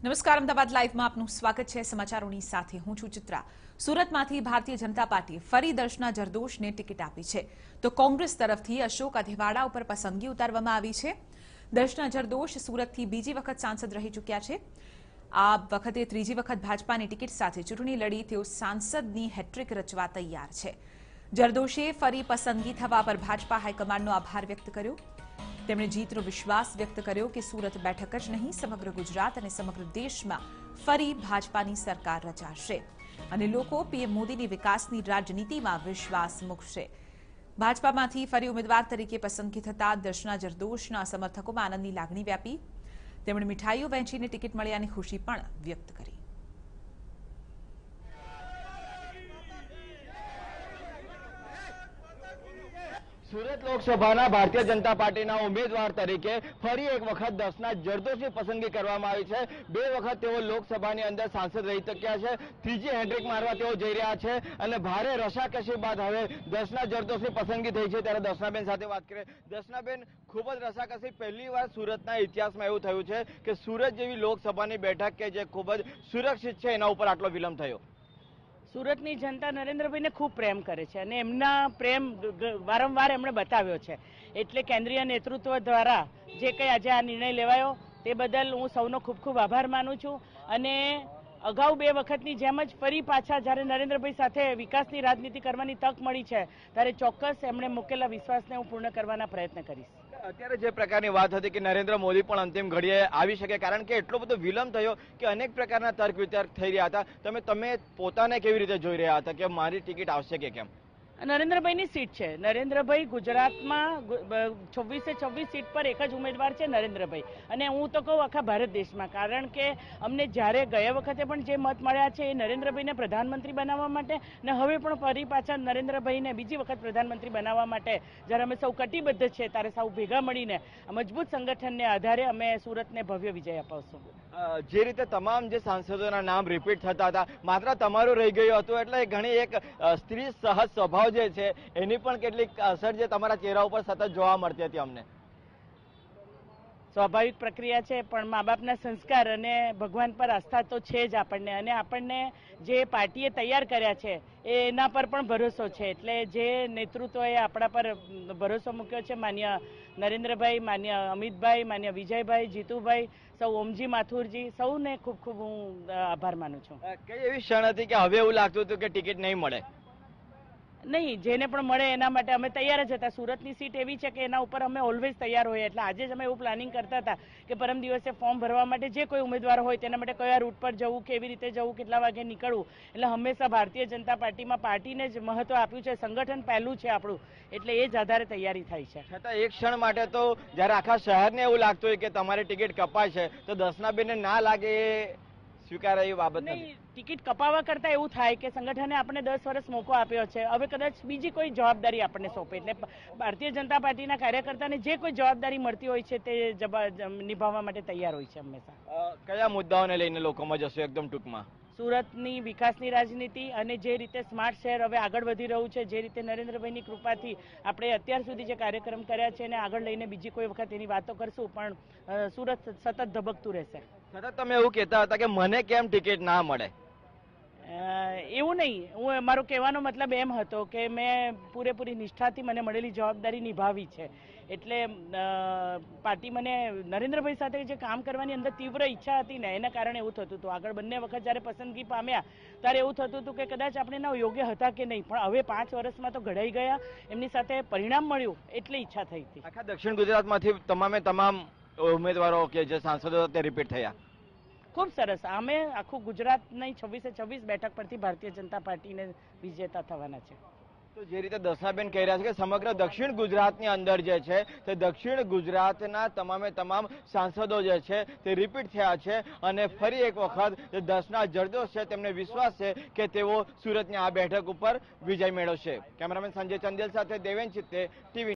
નમસ્કાર, અમદાવાદ લાઈવમાં આપનું સ્વાગત છે। સમાચારોની સાથે હું છું ચિત્રા। સુરતમાંથી ભારતીય જનતા પાર્ટી ફરી દર્શના જરદોશને ટિકિટ આપી છે, તો કોંગ્રેસ તરફથી અશોક અધેવાડા ઉપર પસંદગી ઉતારવામાં આવી છે। દર્શના જરદોશ સુરતથી બીજી વખત સાંસદ રહી ચૂક્યા છે। આ વખતે ત્રીજી વખત ભાજપાની ટિકિટ સાથે ચૂંટણી લડી તેઓ સાંસદની હેટ્રિક રચવા તૈયાર છે। જરદોશે ફરી પસંદગી થવા પર ભાજપા હાઈકમાન્ડનો આભાર વ્યક્ત કર્યો। તેમણે જીતનો વિશ્વાસ વ્યક્ત કર્યો કે સુરત બેઠક જ નહીં, સમગ્ર ગુજરાત અને સમગ્ર દેશમાં ફરી ભાજપાની સરકાર રચાશે અને લોકો પીએમ મોદીની વિકાસની રાજનીતિમાં વિશ્વાસ મૂકશે। ભાજપામાંથી ફરી ઉમેદવાર તરીકે પસંદગી થતા દર્શના જરદોશના સમર્થકોમાં આનંદની લાગણી વ્યાપી। તેમણે મીઠાઈઓ વહેંચીને ટિકિટ મળ્યાની ખુશી પણ વ્યક્ત કરી। સુરત લોકસભાના ભારતીય જનતા પાર્ટીના ઉમેદવાર તરીકે ફરી એક વખત દર્શના જરદોશની પસંદગી કરવામાં આવી છે। બે વખત તેઓ લોકસભાની અંદર સાંસદ રહી ચૂક્યા છે, ત્રીજી હેટ્રિક મારવા તેઓ જઈ રહ્યા છે અને ભારે રસાકસી બાદ હવે દર્શના જરદોશની પસંદગી થઈ છે। ત્યારે દર્શનાબેન સાથે વાત કરીએ। દર્શનાબેન, ખૂબ જ રસાકસી, પહેલીવાર સુરતના ઇતિહાસમાં એવું થયું છે કે સુરત જેવી લોકસભાની બેઠક કે જે ખૂબ જ સુરક્ષિત છે એના ઉપર આટલો વિલંબ થયો। સુરતની જનતા નરેન્દ્રભાઈને ખૂબ પ્રેમ કરે છે અને એમના પ્રેમ વારંવાર એમણે બતાવ્યો છે, એટલે કેન્દ્રીય નેતૃત્વ દ્વારા જે કંઈ આજે આ નિર્ણય લેવાયો તે બદલ હું સૌનો ખૂબ ખૂબ આભાર માનું છું। અને અગાઉ બે વખતની જેમ જ ફરી પાછા જ્યારે નરેન્દ્રભાઈ સાથે વિકાસની રાજનીતિ કરવાની તક મળી છે ત્યારે ચોક્કસ એમણે મૂકેલા વિશ્વાસને હું પૂર્ણ કરવાના પ્રયત્ન કરીશ। અત્યારે જે પ્રકારની વાત હતી કે નરેન્દ્ર મોદી પણ અંતિમ ઘડીએ આવી શકે, કારણ કે એટલો બધો વિલંબ થયો કે અનેક પ્રકારના તર્ક વિતર્ક થઈ રહ્યા હતા। તમે પોતાને કેવી રીતે જોઈ રહ્યા હતા કે મારી ટિકિટ આવશે કે કેમ? નરેન્દ્રભાઈની સીટ છે। નરેન્દ્રભાઈ ગુજરાતમાં 26 સીટ પર એક જ ઉમેદવાર છે નરેન્દ્રભાઈ, અને હું તો કહું આખા ભારત દેશમાં, કારણ કે અમને જ્યારે ગયા વખતે પણ જે મત મળ્યા છે એ નરેન્દ્રભાઈને પ્રધાનમંત્રી બનાવવા માટે ને હવે પણ ફરી પાછા નરેન્દ્રભાઈને બીજી વખત પ્રધાનમંત્રી બનાવવા માટે જ્યારે અમે સૌ કટિબદ્ધ છે ત્યારે સૌ ભેગા મળીને મજબૂત સંગઠનને આધારે અમે સુરતને ભવ્ય વિજય અપાવશું। જે રીતે તમામ જે સાંસદોના નામ રિપીટ થતા હતા, માત્ર તમારું રહી ગયું હતું, એટલે ઘણી એક સ્ત્રી સહજ સ્વભાવ જે છે એની પણ કેટલીક અસર જે તમારા ચહેરા ઉપર સતત જોવા મળતી હતી અમને। સ્વાભાવિક પ્રક્રિયા છે, પણ મા બાપના સંસ્કાર અને ભગવાન પર આસ્થા તો છે જ આપણને, અને આપણને જે પાર્ટીએ તૈયાર કર્યા છે એના પર પણ ભરોસો છે। એટલે જે નેતૃત્વએ આપણા પર ભરોસો મૂક્યો છે, માન્ય નરેન્દ્રભાઈ, માન્ય અમિતભાઈ, માન્ય વિજયભાઈ, જીતુભાઈ, સૌ ઓમજી માથુરજી, સૌને ખૂબ ખૂબ હું આભાર માનું છું। કઈ એવી ક્ષણ હતી કે હવે એવું લાગતું હતું કે ટિકિટ નહીં મળે? નહીં, જેને પણ મળે એના માટે અમે તૈયાર જ હતા। સુરતની સીટ એવી છે કે એના ઉપર અમે ઓલવેઝ તૈયાર હોઈએ, એટલે આજે જ અમે એવું પ્લાનિંગ કરતા હતા કે પરમ દિવસે ફોર્મ ભરવા માટે જે કોઈ ઉમેદવાર હોય તેના માટે કયા રૂટ પર જવું, કેવી રીતે જવું, કેટલા વાગે નીકળવું, એટલે હંમેશા ભારતીય જનતા પાર્ટીમાં પાર્ટીને જ મહત્વ આપ્યું છે, સંગઠન પહેલું છે આપણું, એટલે એ જ આધારે તૈયારી થાય છે। છતાં એક ક્ષણ માટે તો જ્યારે આખા શહેરને એવું લાગતું હોય કે તમારી ટિકિટ કપાય છે, તો દર્શનાબેનને ના લાગે એ સ્વીકારાય એવી બાબત નથી? ટિકિટ કપાવવા કરતા એવું થાય કે સંગઠને આપણને 10 વર્ષ મોકો આપ્યો છે, હવે કદાચ બીજી કોઈ જવાબદારી આપણને સોંપે, એટલે ભારતીય જનતા પાર્ટીના કાર્યકર્તાને જે કોઈ જવાબદારી મળતી હોય છે તે નિભાવવા માટે તૈયાર હોય છે હંમેશા। કયા મુદ્દાઓને લઈને લોકોમાં જશો એકદમ ટૂંકમાં? સુરતની વિકાસની રાજનીતિ અને જે રીતે સ્માર્ટ શહેર હવે આગળ વધી રહ્યું છે, જે રીતે નરેન્દ્રભાઈની કૃપાથી આપણે અત્યાર સુધી જે કાર્યક્રમ કર્યા છે એને આગળ લઈને બીજી કોઈ વખત એની વાતો કરશું, પણ સુરત સતત ધબકતું રહેશે। સતત તમે એવું કહેતા હતા કે મને કેમ ટિકિટ ના મળે? એવું નહીં, મારો કહેવાનો મતલબ એમ હતો કે મેં પૂરેપૂરી નિષ્ઠાથી મને મળેલી જવાબદારી નિભાવી છે, એટલે પાર્ટી મને નરેન્દ્રભાઈ સાથે જે કામ કરવાની અંદર તીવ્ર ઈચ્છા હતી ને એના કારણે એવું થતું હતું। આગળ બંને વખત જ્યારે પસંદગી પામ્યા ત્યારે એવું થતું હતું કે કદાચ આપણે એના યોગ્ય હતા કે નહીં, પણ હવે 5 વર્ષમાં તો ઘડાઈ ગયા, એમની સાથે પરિણામ મળ્યું એટલે ઈચ્છા થઈ હતી। આખા દક્ષિણ ગુજરાતમાંથી તમામ ઉમેદવારો કે જે સાંસદો તે રિપીટ થયા? ખૂબ સરસ, અમે આખું ગુજરાતની 26 બેઠક પરથી ભારતીય જનતા પાર્ટીને વિજેતા થવાના છે। તો જે રીતે દર્શનાબેન કહી રહ્યા છે કે સમગ્ર દક્ષિણ ગુજરાતની અંદર જે છે તે દક્ષિણ ગુજરાતના તમામ સાંસદો જે છે તે રિપીટ થયા છે અને ફરી એક વખત જે દર્શના જરદોશ છે તેમને વિશ્વાસ છે કે તેઓ સુરતની આ બેઠક ઉપર વિજય મેળવશે। કેમેરામેન સંજય ચંદેલ સાથે દેવેન ચિત્તે, ટીવી।